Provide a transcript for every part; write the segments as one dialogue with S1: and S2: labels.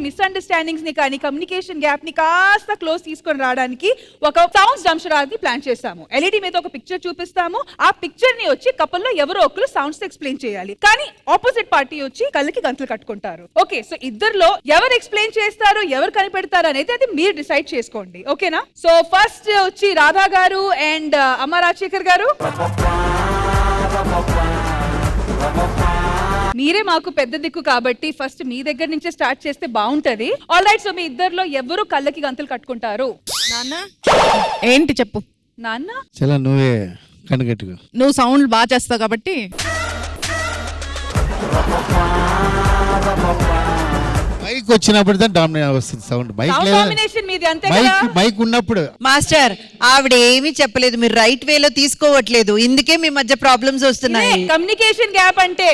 S1: Misunderstandings ని కానీ communication gap ని కాస్త క్లోజ్ తీసుకొని రావడానికి ఒక సౌండ్స్ డంషరాజ్ ని ప్లాన్ చేస్తాము. ఎల్ఈడి మీద ఒక పిక్చర్ చూపిస్తాము. ఆ పిక్చర్ ని వచ్చి కపుల్ లో ఎవరో ఒకరు సౌండ్స్ ఎక్స్ప్లెయిన్ చేయాలి. కానీ ఆపోజిట్ పార్టీ వచ్చి కళ్ళకి గంతలు కట్టుకుంటారు. ఓకే, సో ఇద్దరులో ఎవరు ఎక్స్ప్లెయిన్ చేస్తారు, ఎవరు కనిపెడతారు అనేది అది మీరు డిసైడ్ చేసుకోండి. ఓకేనా? సో ఫస్ట్ వచ్చి రాధా గారు అండ్ అమ్మ రాజశేఖర్ గారు, మీరే మాకు పెద్ద దిక్కు కాబట్టి ఫస్ట్ మీ దగ్గర నుంచే స్టార్ట్ చేస్తే బాగుంటది. ఆల్ రైట్, సో మీ ఇద్దరులో ఎవరు కళ్ళకి గంతలు కట్టుకుంటారు?
S2: నాన్న ఏంటి చెప్పు.
S1: నాన్న
S3: చాలా నువ్వే కనిగట్టుగా,
S2: నువ్వు సౌండ్ బాగా చేస్తావు కాబట్టి.
S3: మైక్ వచ్చినప్పుడు డామినేట్ వస్తుంది సౌండ్. మైక్
S1: కాంబినేషన్ మీది అంతే కదా.
S3: మైక్ ఉన్నప్పుడు
S4: మాస్టర్ ఆవిడ ఏమీ చెప్పలేదు, మీరు రైట్ వేలో తీసుకోవట్లేదు, ఇందుకే మీ మధ్య ప్రాబ్లమ్స్ వస్తున్నాయి.
S1: కమ్యూనికేషన్ గ్యాప్ అంటే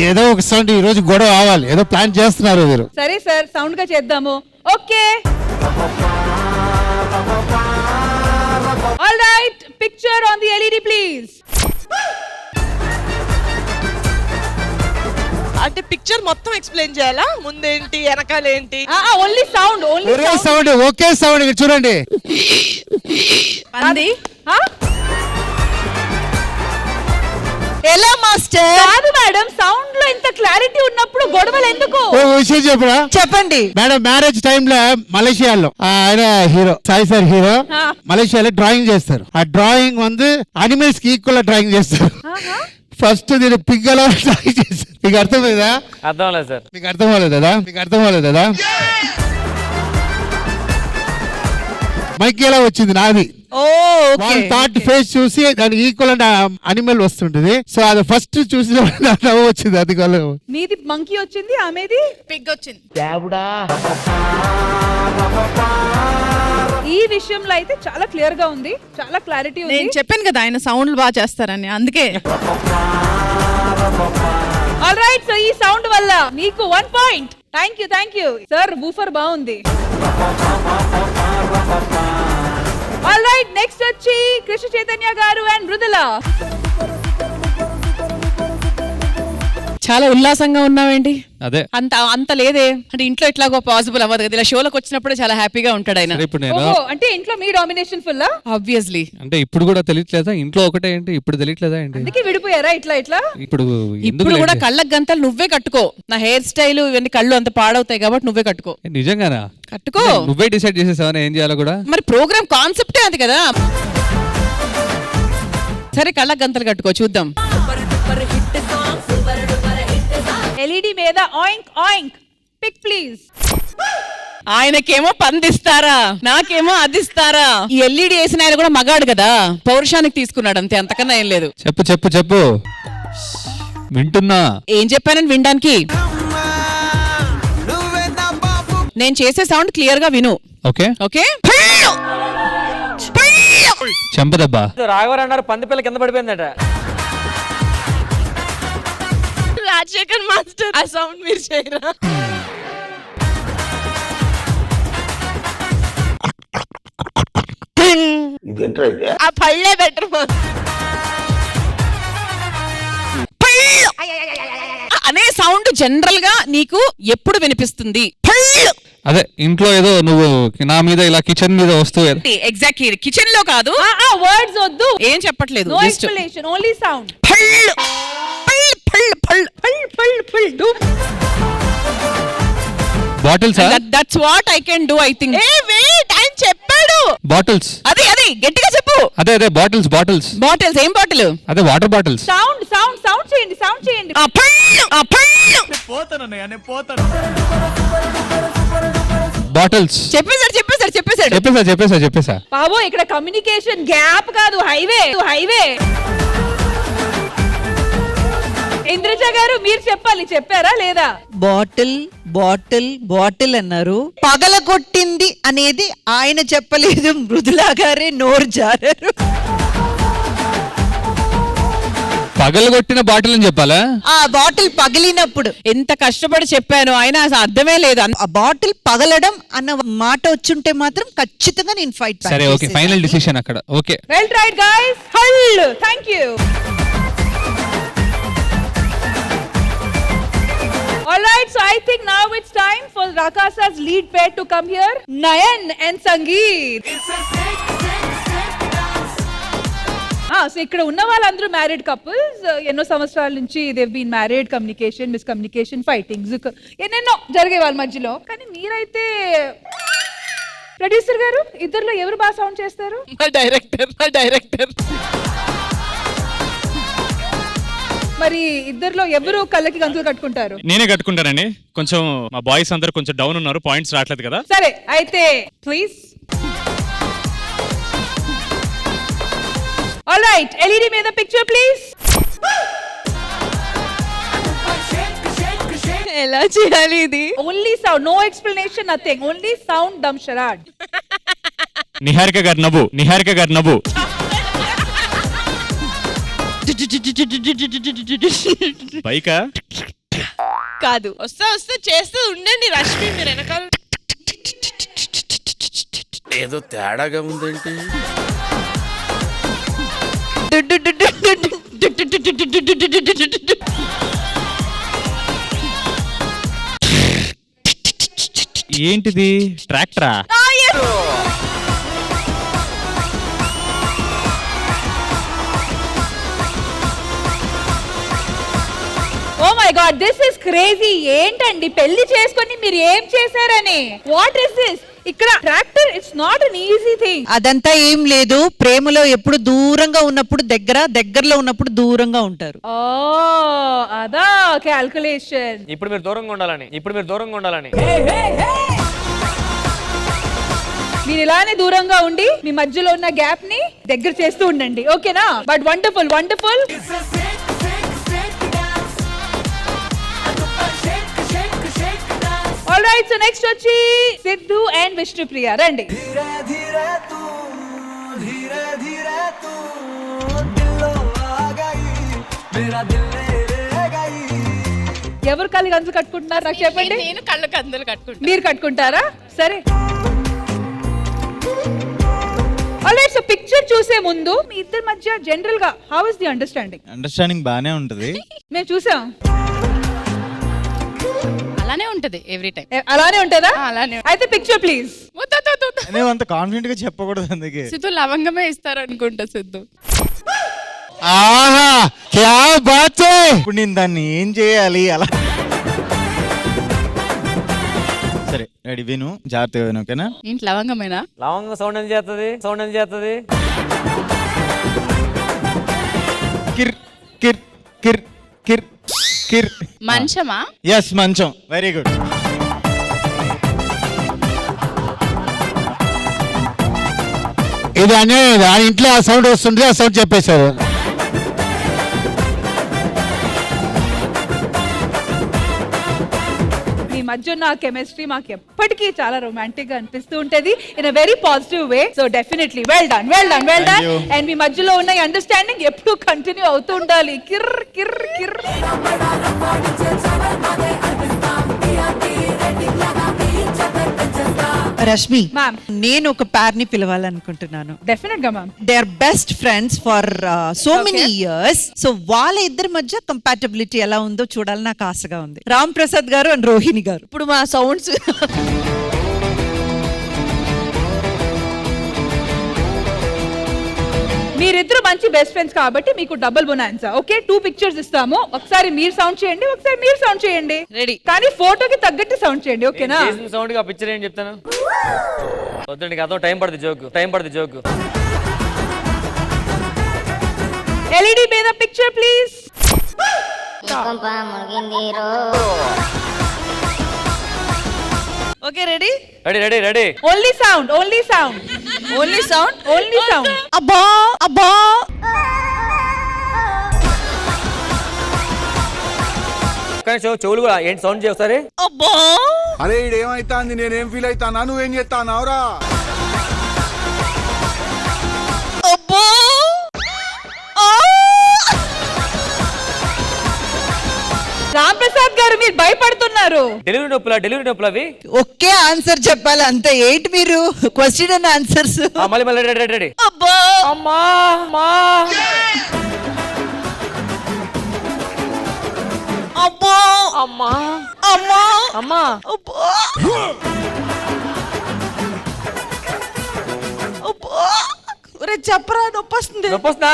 S3: ఏదో ఒక సౌండ్ ఈ రోజు గొడవ అవ్వాలి, ఏదో ప్లాన్ చేస్తున్నారు మీరు.
S1: సరే సార్, సౌండ్ గా చేద్దాము. Okay, all right, picture on the LED please.
S5: అంటే పిక్చర్ మొత్తం ఎక్స్ప్లెయిన్ చేయాలా? ముందేంటి వెనకాలేంటి?
S1: Only sound, only
S3: sound. Okay sound చూడండి.
S2: అంది
S4: ఎలా మాస్టర్?
S1: కాదు మేడం, సౌండ్ లో ఇంత క్లారిటీ ఉన్నప్పుడు గొడవలు ఎందుకు?
S3: ఓ విషయం చెప్పరా?
S4: చెప్పండి.
S3: మేడం, మ్యారేజ్ టైమ్ లో మలేషియాలో ఆయన హీరో సాయి సార్ హీరో మలేషియాలో డ్రాయింగ్ చేస్తారు. ఆ డ్రాయింగ్ வந்து అనిమల్స్ కి ఈక్వల్ డ్రాయింగ్ చేస్తారు. ఫస్ట్ నేను పిగ్గలో డ్రాయింగ్ చేశాను. మీకు అర్థమైందా?
S6: అర్థం లేదు సార్.
S3: మీకు అర్థం అవ్వలేదా? మీకు అర్థం అవ్వలేదా? మైక్ ఎలా వచ్చింది? నాది. థాట్ ఫేస్ చూసి దానికి ఈక్వల్ అనిమల్ వస్తుంటది. సో అది ఫస్ట్ చూసి నవ్వు వచ్చింది. అది
S1: మీది మంకీ వచ్చింది, ఆమెది
S2: పిగ్ వచ్చింది.
S1: ఈ విషయంలో అయితే చాలా క్లియర్ గా ఉంది, చాలా క్లారిటీ ఉంది.
S2: నేను చెప్పాను కదా ఆయన సౌండ్లు బాగా చేస్తారని, అందుకే.
S1: ఆల్ రైట్, సో ఈ సౌండ్ వల్ల మీకు 1 point. Thank you sir, woofer బాగుంది. ఆల్ రైట్, నెక్స్ట్ వచ్చి కృష్ణ చైతన్య గారు అండ్ మృదుల.
S2: చాలా ఉల్లాసంగా ఉన్నావేంటి?
S6: అదే
S2: అంత లేదే, అంటే ఇంట్లో ఎట్లాగో పాసిబుల్ అవ్వదు కదా. ఇలా షోలకు వచ్చినప్పుడు చాలా హ్యాపీగా ఉంటాడు ఆయన.
S6: ఇప్పుడు నేను
S1: అంటే ఇంట్లో మీ డామినేషన్ ఫుల్
S2: ఆబ్వియస్లీ.
S6: అంటే ఇప్పుడు కూడా తెలియట్లేదా? ఇంట్లో ఒకటే ఏంటి, ఇప్పుడు తెలియట్లేదా ఏంటి?
S1: అందుకే విడిపోయారా ఇట్లా?
S6: ఇప్పుడు
S2: కూడా కళ్ళకు గంతలు నువ్వే కట్టుకో. నా హెయిర్ స్టైల్ ఇవన్నీ కళ్ళు అంత పాడవుతాయి కాబట్టి నువ్వే కట్టుకో.
S6: నిజంగానా?
S2: కట్టుకో.
S6: నువ్వే డిసైడ్ చేసేసావా ఏం చేయాలో కూడా?
S2: మరి ప్రోగ్రామ్ కాన్సెప్టే అది కదా. సరే, కళ్ళకు గంతలు కట్టుకో, చూద్దాం.
S1: ఎల్ఈడి మీద ఆయింక్ ఆయింక్, పిక్ ప్లీజ్.
S2: ఆయనకేమో పందిస్తారా, నాకేమో అదిస్తారా. ఈ ఎల్ఈడి వేసిన ఆయన కూడా మగాడు కదా, పౌరుషానికి తీసుకున్నాడు అంతే, అంతకన్నా ఏం లేదు.
S6: చెప్పు వింటున్నా.
S2: ఏం చెప్పానని వినడానికి? నేను చేసే సౌండ్ క్లియర్ గా విను.
S6: Okay
S2: okay.
S6: చెంపదబ్బా.
S7: రాఘవర్ అన్నారు పంది పిల్ల కింద పడిపోయిందట.
S5: రాజశేఖర్ మాస్టర్, ఆ సౌండ్ మీరు చేయరా? ఆ పళ్ళే బెటర్
S2: అనే సౌండ్ జనరల్ గా నీకు ఎప్పుడు వినిపిస్తుంది?
S6: అదే ఇంట్లో ఏదో నువ్వు నా మీద ఇలా కిచెన్ మీద వస్తూ
S2: ఎగ్జాక్ట్లీ కిచెన్ లో కాదు.
S1: వర్డ్స్ వద్దు,
S2: ఏం చెప్పట్లేదు,
S1: no explanation, only sound.
S6: Bottles.
S2: That's what I can do, I think.
S5: ఏ వెయిట్, ఆయన చెప్పాడు.
S6: బాటిల్స్.
S2: అది గట్టిగా చెప్పు.
S6: అదే బాటిల్స్.
S2: బాటిల్స్. ఏం బాటిల్?
S6: అదే వాటర్ బాటిల్స్.
S1: సౌండ్ చేయండి.
S6: బాటిల్స్. చెప్పేసా.
S1: బాబు, ఇక్కడ కమ్యూనికేషన్ గ్యాప్ కాదు, హైవే. ఇంద్రజ గారు మీరు చెప్పాలి, చెప్పారా లేదా?
S4: బాటిల్ అన్నారు. పగలగొట్టింది అనేది ఆయన చెప్పలేదు, మృదులా గారే నోరు జారారు.
S6: పగలగొట్టిన బాటిల్ అని చెప్పాలా?
S4: ఆ బాటిల్ పగిలినప్పుడు
S2: ఎంత కష్టపడి చెప్పాను, ఆయన అసలు అర్థమే లేదు.
S4: ఆ బాటిల్ పగలడం అన్న మాట వచ్చుంటే మాత్రం ఖచ్చితంగా నేను ఫైట్.
S6: సరే, ఓకే, ఫైనల్ డిసిషన్ అక్కడ. Okay,
S1: well tried guys. హల్, thank you. All right, so I think now it's time for Rakasa's lead pair to come here, Nayan and Sangeet. So ఇక్కడ ఉన్న వాళ్ళందరూ మ్యారీడ్ కపుల్స్, ఎన్నో సంవత్సరాల నుంచి they've been married, communication, miscommunication, fightings ఎన్నెన్నో జరిగే వాళ్ళ మధ్యలో. కానీ మీరైతే ప్రొడ్యూసర్ గారు, ఇద్దరులో ఎవరు బాగా సౌండ్ చేస్తారు?
S5: మా డైరెక్టర్
S1: మరి ఇద్దరులో ఎవరు కళ్ళకి గంతులు కట్టుకుంటారు?
S8: నేనే కట్టుకుంటానండి. కొంచెం మా బాయ్స్ అందరూ కొంచెం డౌన్ ఉన్నారు, పాయింట్స్ రావట్లేదు కదా.
S1: సరే అయితే ప్లీజ్. ఆల్ రైట్, ఎల్ఈడి మీద పిక్చర్ ప్లీజ్.
S5: ఎలా చేయాలి ఇది?
S1: Only sound, no explanation, nothing, only sound, dumb charades.
S8: Niharika garu నవ్వు. బైకా
S5: కాదు, వస్తా చేస్తూ ఉండండి రష్మి, మీరు వెనకాల.
S9: ఏదో తేడాగా ఉందేంటి?
S8: ఏంటిది, ట్రాక్టరా?
S1: Oh my god, this is crazy. ఏంటండి పెళ్లి చేసుకొని మీరు ఏం చేశారని? What is this? ఇక్కడ tractor, it's not an easy thing.
S4: అదంతా ఏం లేదు, ప్రేమలో ఎప్పుడు దూరంగా ఉన్నప్పుడు దగ్గరలో ఉన్నప్పుడు దూరంగా ఉంటారు.
S1: ఓ అదా క్యాల్కులేషన్.
S7: ఇప్పుడు మీరు దూరంగా ఉండాలని.
S1: మీరు ఇలానే దూరంగా ఉండి మీ మధ్యలో ఉన్న గ్యాప్ ని దగ్గర చేస్తూ ఉండండి, ఓకేనా? But wonderful. All right, so next వచ్చి సిద్ధు అండ్ విష్ణుప్రియ, రండి. ఎవరు కళ్ళు గంతులు కట్టుకుంటున్నారు నాకు చెప్పండి.
S5: నేను కళ్ళకి అందరు కట్టుకుంటా.
S1: మీరు కట్టుకుంటారా? సరే. ఆల్రైట్, సో పిక్చర్ చూసే ముందు మీ ఇద్దరి మధ్య జనరల్ గా హౌ ఇస్ ది అండర్స్టాండింగ్
S10: బానే ఉంటది.
S1: మేము చూసాం.
S2: అలానే ఉంటది ఎవ్రీ టైం.
S1: అలానే ఉంటుందా?
S2: అలానే.
S1: అయితే పిక్చర్ ప్లీజ్.
S10: నేను అంత కాన్ఫిడెంట్ గా చెప్పకూడదు అందుకే.
S2: సిద్ధు లవంగమే ఇస్తారు అనుకుంటా. సిద్ధు
S3: ఆహా క్యా బాత్ హై.
S10: ఇప్పుడు నేను దాన్ని ఏం చేయాలి అలా? సరే రెడీ, విను జాగ్రత్తగా విను, ఓకేనా?
S2: ఏంటి లవంగమేనా?
S7: లవంగం సౌండ్ ఎంత చేస్తుంది?
S10: కిర్ కిర్ కిర్ కిర్ కిర్.
S2: మంచమా?
S10: ఎస్, మంచం. Very good.
S3: ఇది అనేది ఆ ఇంట్లో ఆ సౌండ్ వస్తుంది, ఆ సౌండ్ చెప్పేశారు.
S1: మీ మధ్య ఉన్న కెమిస్ట్రీ మాకు ఎప్పటికీ చాలా రొమాంటిక్ గా అనిపిస్తూ ఉంటది, in a very positive way. So definitely well done.
S10: Thank you.
S1: And మీ మధ్యలో ఉన్న అండర్స్టాండింగ్ ఎప్పుడు కంటిన్యూ అవుతూ ఉండాలి. కిర్ కిర్ కిర్.
S4: రష్మి,
S1: Ma'am.
S4: నేను ఒక పేర్ ని పిలవాలనుకుంటున్నాను.
S1: డెఫినెట్ గా ma'am.
S4: They are best friends for so many
S1: Okay.
S4: Years. So వాళ్ళ ఇద్దరి మధ్య కంపాటబిలిటీ ఎలా ఉందో చూడాలని నాకు ఆశగా ఉంది. రామ్ ప్రసాద్ గారు అండ్ రోహిణి గారు.
S5: ఇప్పుడు మా సౌండ్స్
S1: మీరిద్దరు మంచి బెస్ట్ ఫ్రెండ్స్ కాబట్టి మీకు డబుల్ బొనాన్సా. ఓకే, 2 పిక్చర్స్ ఇస్తాము. ఒకసారి మీరు సౌండ్ చేయండి, ఒకసారి మీరు సౌండ్ చేయండి.
S2: రెడీ.
S1: కానీ ఫోటోకి తగ్గట్టు సౌండ్ చేయండి, ఓకేనా?
S7: సౌండ్ గా పిక్చర్ ఏం చెప్తాను. వద్దండి, అదో టైం పడుతుంది జోక్.
S1: ఎల్ఈడి మీద picture please.
S5: Okay, ready.
S7: Ready.
S1: Only sound.
S4: అబ్బా అబ్బా.
S7: కానీ చెవులు కూడా ఏంటి సౌండ్ చేయొకసారి.
S4: అబ్బా.
S9: అరే ఇదేమైతాంది, నేనేం ఫీల్ అవుతానా, నువ్వేం చేస్తానావురా?
S4: అబ్బా.
S1: రామ్ ప్రసాద్ గారు మీరు భయపడుతున్నారు.
S7: డెలివరీ నొప్పులు అవి.
S4: ఒకే ఆన్సర్ చెప్పాలి అంతే. ఏంటి మీరు క్వశ్చన్ అండ్ ఆన్సర్స్?
S7: మళ్ళీ రెడీ.
S4: అబ్బా.
S7: అమ్మా.
S4: అబ్బో
S5: అమ్మా
S4: అమ్మా
S7: అమ్మా
S4: అబ్బో అబ్బో ఒరే చెప్పరా నొప్పి వస్తుంది
S7: నొప్పి వస్తుందా?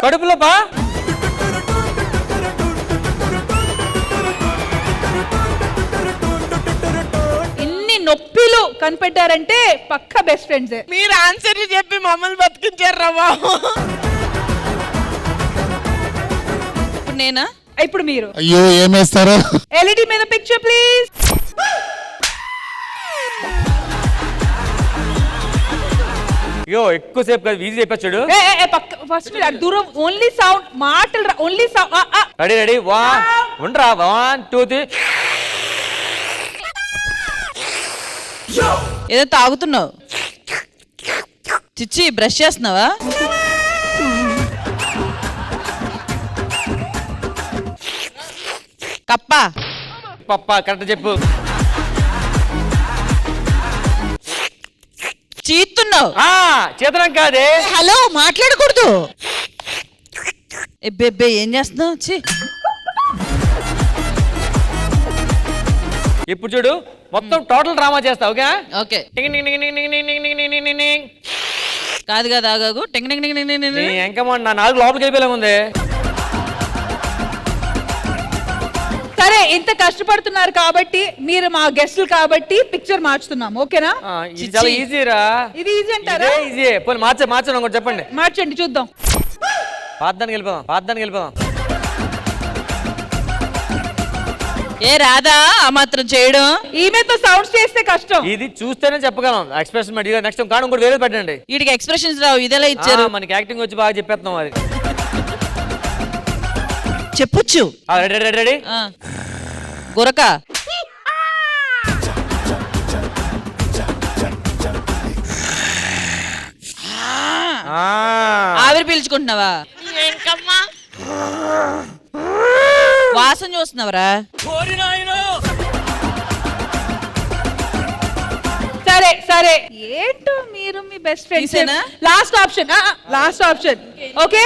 S7: కడుపులో బా
S1: ఇన్ని నొప్పిలు కనిపెట్టారంటే పక్క బెస్ట్ ఫ్రెండ్సే.
S5: మీరు ఆన్సర్ చెప్పి మమ్మల్ని బతికించారా బాబు.
S2: ఇప్పుడు నేనా?
S1: ఇప్పుడు మీరు
S3: అయ్యో ఏమేస్తారు?
S1: ఎల్ఈడి మీద పిక్చర్ ప్లీజ్.
S7: అయ్యో ఎక్కువసేపు కాదు, ఈజీ చెప్పొచ్చాడు.
S1: పక్క ఫస్ట్ మీరు అటు దూరం ఓన్లీ సౌండ్ మాటలు ఓన్లీ సౌండ్.
S7: రెడీ రెడీ ఉండరా 1 2 3.
S2: ఏదో తాగుతున్నావు. చిచ్చి బ్రష్ చేస్తున్నావా? కప్ప.
S7: పప్ప కరెక్ట్ చెప్పు.
S2: చీతున్నావు.
S7: చేతనం కాదే.
S4: హలో మాట్లాడకూడదు.
S2: ఎబ్బెబ్బే ఏం చేస్తున్నావు? చి
S7: ఇప్పుడు చూడు మొత్తం టోటల్ డ్రామా చేస్తావు. Okay
S2: okay.
S7: టింగ్ టింగ్ టింగ్ టింగ్ టింగ్ టింగ్ టింగ్ టింగ్ టింగ్ టింగ్ టింగ్.
S2: కాదు కాదు ఆగాగు. టింగ్ టింగ్ టింగ్ టింగ్ టింగ్
S7: నీ
S2: టింగ్.
S7: ఎంకమ్మ నా నాలుగు లోపలికి వెళ్ళిపోయేలా ఉంది.
S1: సరే ఇంత కష్టపడుతున్నారు కాబట్టి మీరు మా గెస్టులు కాబట్టి పిక్చర్ మార్చుతున్నాం. ఓకేనా?
S7: ఇది చాలా ఈజీ రా.
S1: ఇది ఈజీ అంటారా?
S7: ఈజీ. పోనీ మార్చండి ఒకటి చెప్పండి.
S1: మార్చండి చూద్దాం.
S7: పాద్దానికి వెళ్ళిపోదాం.
S2: ఏ రాదా ఆ మాత్రం చేయడం?
S1: ఈమెతో సౌండ్స్ చేస్తే కష్టం.
S7: ఇది చూస్తేనే చెప్పగలం ఎక్స్ప్రెషన్. నెక్స్ట్ కాను ఇంకోటి వేరే పెట్టండి.
S2: వీడికి ఎక్స్ప్రెషన్స్ రావు, ఇదెలా ఇచ్చారు?
S7: మనకి యాక్టింగ్ వచ్చి బాగా చెప్పేస్తున్నాం అది.
S4: చెప్పొచ్చు.
S7: Ready ready ready.
S2: గురక. ఆవిరి పీల్చుకుంటున్నావా?
S5: ఏంకమ్మా
S2: వాసన చూస్తున్నావరా?
S1: సరే సరే ఏంటో మీరు మీ బెస్ట్ ఫ్రెండ్స్.
S2: తీసేనా?
S1: Last option. ఓకే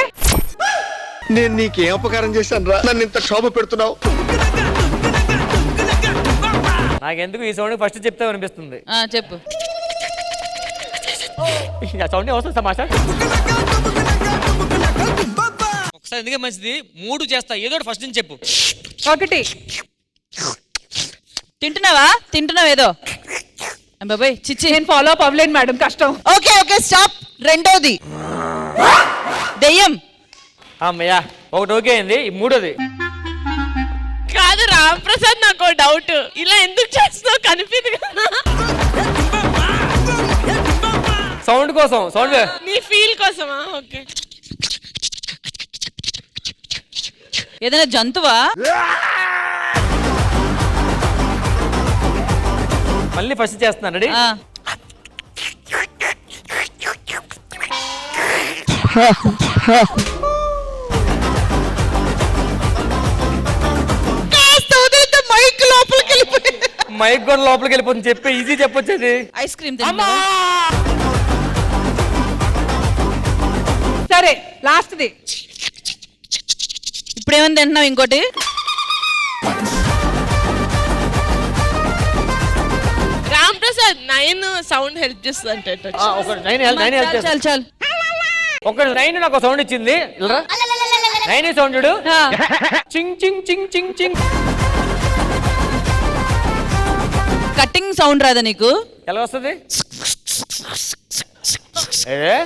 S9: నేను నీకేం అపకారం చేశాను రా నన్ను ఇంత క్షోభ పెడుతున్నావు?
S7: నాకెందుకు ఈ సౌండ్ ఫస్ట్ చెప్తే అనిపిస్తుంది.
S2: చెప్పు.
S7: సౌండ్ వస్తుంది సమాచారం.
S11: ఒకసారి ఎందుకే మంచిది 3 చేస్తా, ఏదో ఫస్ట్ నుంచి చెప్పు.
S1: 1
S2: తింటున్నావా ఏదో? బాబాయ్ చిచ్చి.
S1: నేను ఫాలో అప్ అవ్వలేను మేడం, కష్టం.
S4: Okay okay stop. రెండోది
S2: దెయ్యం.
S7: అమ్మయ్యా ఒకటి ఓకే అయింది. ఈ మూడోది
S5: కాదు రామ్ ప్రసాద్, నాకు డౌట్. ఇలా ఎందుకు చేస్తున్నావు కనిపించదు కదా.
S7: సౌండ్ కోసం. సౌండ్
S5: నీ ఫీల్ కోసమా? ఓకే.
S2: ఏదైనా జంతువా?
S7: మళ్ళీ ఫస్ట్ చేస్తున్నాను. రెడీ. మైక్ కూడా లోపలికి వెళ్ళిపోతుంది. చెప్పి ఈజీ చెప్పొచ్చేది.
S2: ఐస్ క్రీమ్ తింటున్నావా?
S1: సరే లాస్ట్ది.
S2: ఇప్పుడేమని తింటున్నావు? ఇంకోటి.
S5: రామ్ ప్రసాద్ 9 సౌండ్ హెల్ప్ చేస్తుంది అంటే.
S7: ఒక 9 హెల్ప్ చేస్తా.
S2: చాలు.
S7: ఒక 9 నాకు సౌండ్ ఇచ్చింది. 9 సౌండ్ చూడు. చింగ్ చింగ్ చింగ్ చింగ్ చింగ్.
S2: కట్టింగ్ సౌండ్ రాదా నీకు?
S7: ఎలా వస్తుంది?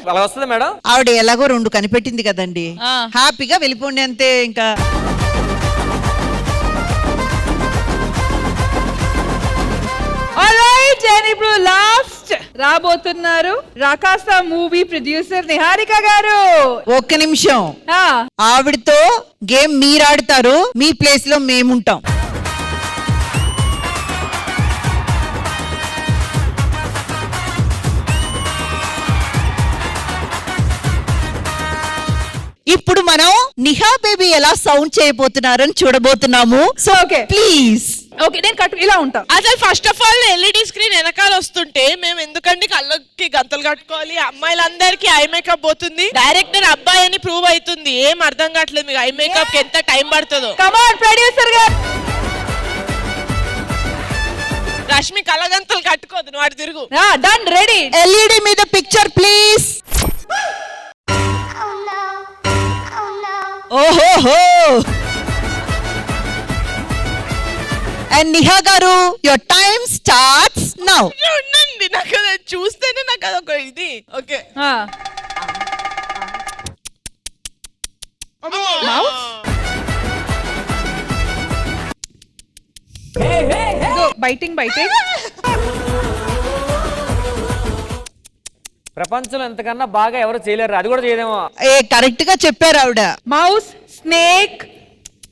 S7: అలా వస్తుంది మేడం.
S4: ఆవిడ ఎలాగో 2 కనిపెట్టింది కదండి, హ్యాపీగా వెళ్ళిపోండి అంతే. ఇంకా
S1: ఇప్పుడు లాస్ట్ రాబోతున్నారు రాకాస మూవీ ప్రొడ్యూసర్ నిహారిక గారు.
S4: ఒక్క నిమిషం, ఆవిడతో గేమ్ మీరు ఆడతారు, మీ ప్లేస్ లో మేముంటాం. ఇప్పుడు మనం నిహా బేబీ ఎలా సౌండ్ చేయబోతున్నారని చూడబోతున్నాము. సో
S1: ఓకే
S4: ప్లీజ్
S1: ఓకే నేను కట్టు ఇలా ఉంటా.
S5: అసలు first of all LED screen వెనకాల వస్తుంటే మేము ఎందుకండి కళ్ళకి గంతలు కట్టుకోవాలి? అమ్మాయిలందరికీ ఐ మేకప్ పోతుంది, డైరెక్టర్ అబ్బాయి అని ప్రూవ్ అవుతుంది. ఏం అర్థం కావట్లేదు మీకు ఐ మేకప్ కి ఎంత టైం పడుతుందో.
S1: కమ్ ఆన్ ప్రొడ్యూసర్ గారు.
S5: రష్మి కళ్ళగంతలు కట్టుకోదు, నువ్వు అటు తిరుగు.
S1: Done ready.
S4: ఎల్ఈడి మీద పిక్చర్ ప్లీజ్. ఓహోహో. అండ్ నిహా గారు యువర్ టైం స్టార్ట్స్ నౌ.
S5: ఉండండి, నాకు అది చూస్తేనే నాకు అదొక ఇది. ఓకే,
S1: బైటింగ్
S7: ప్రపంచంలో ఎంతకన్నా బాగా ఎవరు చేయలేరు, అది కూడా చేయదేమో.
S4: ఏ కరెక్ట్ గా చెప్పారు ఆవిడ.
S1: Mouse, snake,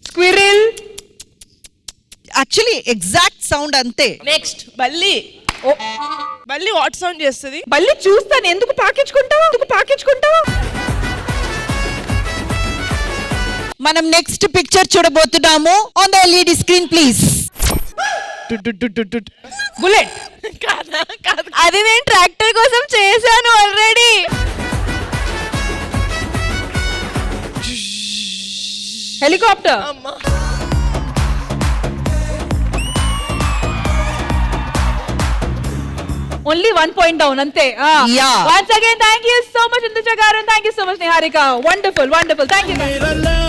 S1: squirrel.
S4: Actually exact sound అంతే.
S5: నెక్స్ట్ బల్లి. బల్లి వాట్ సౌండ్ చేస్తుంది?
S1: బల్లి చూస్తాను. ఎందుకు పాకించుకుంటావా?
S4: మనం నెక్స్ట్ పిక్చర్ చూడబోతున్నాము. On the LED screen please.
S1: Bullet.
S5: కాదా? కాదు.
S1: అది నేను ట్రాక్టర్ కోసం చేశాను ఆల్రెడీ. హెలికాప్టర్.
S5: అమ్మా.
S1: ఓన్లీ 1 point డౌన్ అంతే.
S4: Yeah.
S1: Once again, thank you so much Induja garu, thank you so much Niharika. Wonderful. Thank you.